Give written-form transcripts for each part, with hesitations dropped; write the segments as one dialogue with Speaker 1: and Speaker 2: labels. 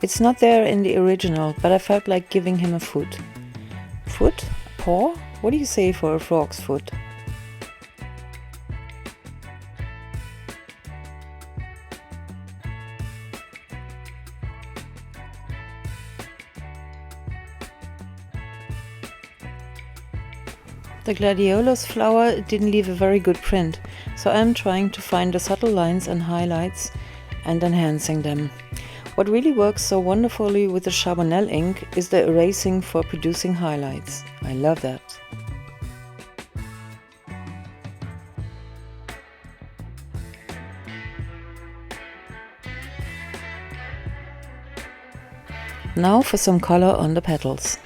Speaker 1: It's not there in the original, but I felt like giving him a foot. Foot? Paw? What do you say for a frog's foot? The gladiolus flower didn't leave a very good print, so I'm trying to find the subtle lines and highlights and enhancing them. What really works so wonderfully with the Charbonnel ink is the erasing for producing highlights. I love that. Now for some color on the petals.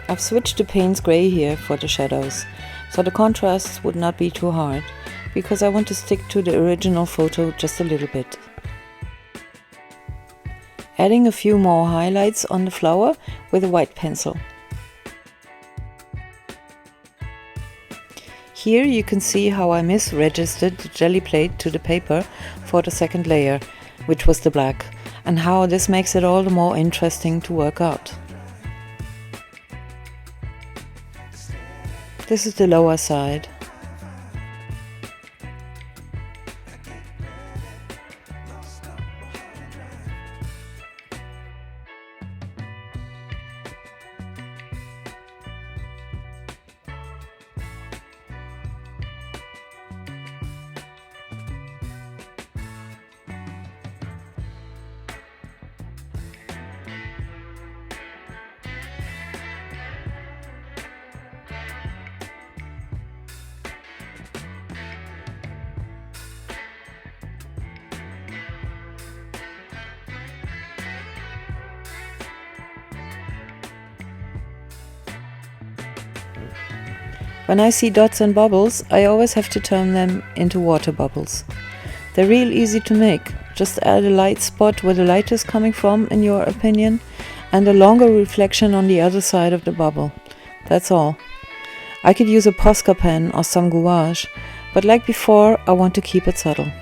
Speaker 1: I've switched to Paynes Grey here for the shadows, so the contrasts would not be too hard, because I want to stick to the original photo just a little bit. Adding a few more highlights on the flower with a white pencil. Here you can see how I misregistered the Gelli Plate to the paper for the second layer, which was the black, and how this makes it all the more interesting to work out. This is the lower side. When I see dots and bubbles, I always have to turn them into water bubbles. They're real easy to make. Just add a light spot where the light is coming from, in your opinion, and a longer reflection on the other side of the bubble. That's all. I could use a Posca pen or some gouache, but like before, I want to keep it subtle.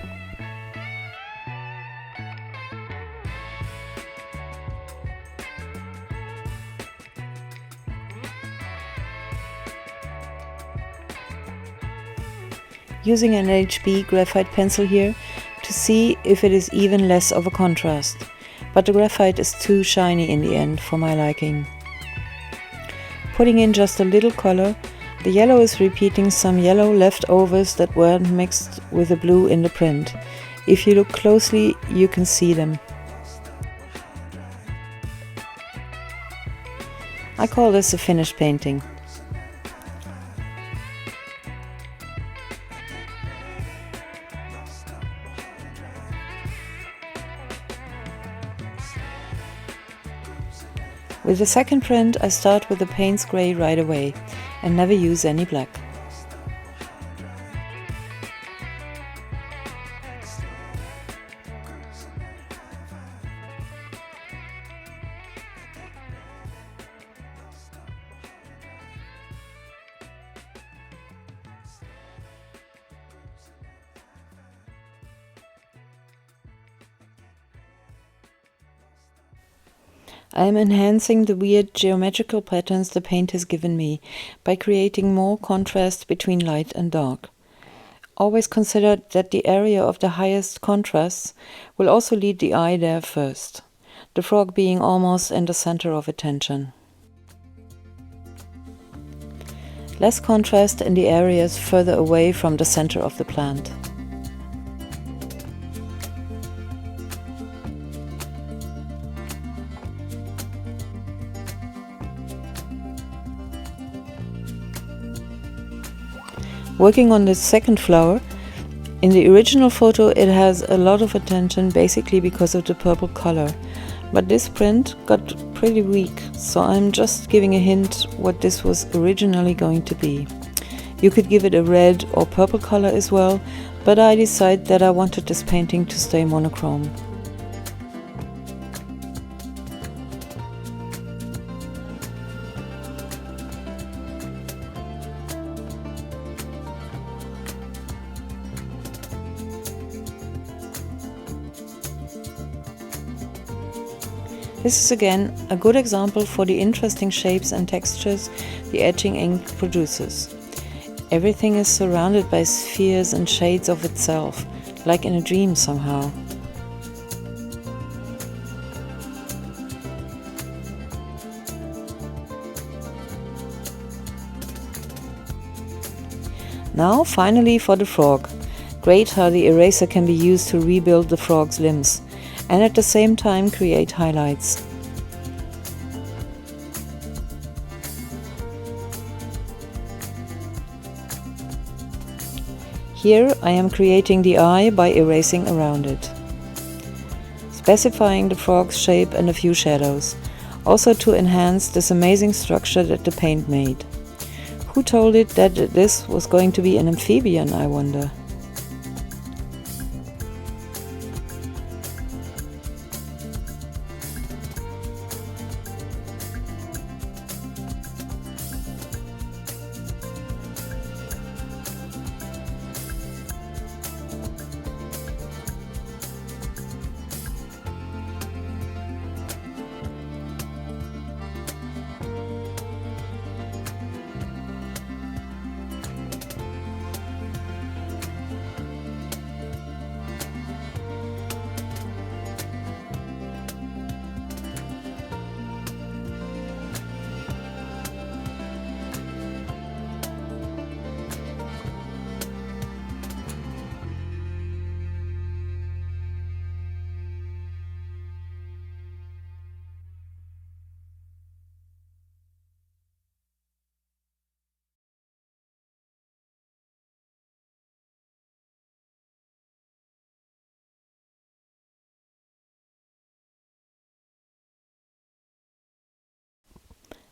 Speaker 1: Using an HB graphite pencil here to see if it is even less of a contrast, but the graphite is too shiny in the end for my liking. Putting in just a little color, the yellow is repeating some yellow leftovers that weren't mixed with the blue in the print. If you look closely, you can see them. I call this a finished painting. With the second print, I start with the Paynes Grey right away and never use any black. I am enhancing the weird geometrical patterns the paint has given me by creating more contrast between light and dark. Always consider that the area of the highest contrasts will also lead the eye there first, the frog being almost in the center of attention. Less contrast in the areas further away from the center of the plant. Working on the second flower, in the original photo it has a lot of attention basically because of the purple color, but this print got pretty weak, so I'm just giving a hint what this was originally going to be. You could give it a red or purple color as well, but I decided that I wanted this painting to stay monochrome. This is again a good example for the interesting shapes and textures the etching ink produces. Everything is surrounded by spheres and shades of itself, like in a dream somehow. Now finally for the frog. Great how the eraser can be used to rebuild the frog's limbs, and at the same time create highlights. Here I am creating the eye by erasing around it, specifying the frog's shape and a few shadows, also to enhance this amazing structure that the paint made. Who told it that this was going to be an amphibian, I wonder?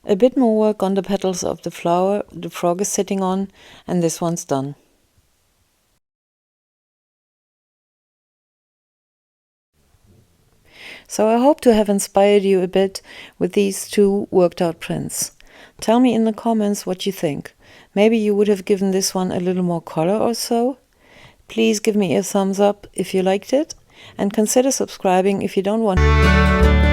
Speaker 1: A bit more work on the petals of the flower the frog is sitting on, and this one's done. So I hope to have inspired you a bit with these two worked out prints. Tell me in the comments what you think. Maybe you would have given this one a little more color or so. Please give me a thumbs up if you liked it, and consider subscribing if you don't want.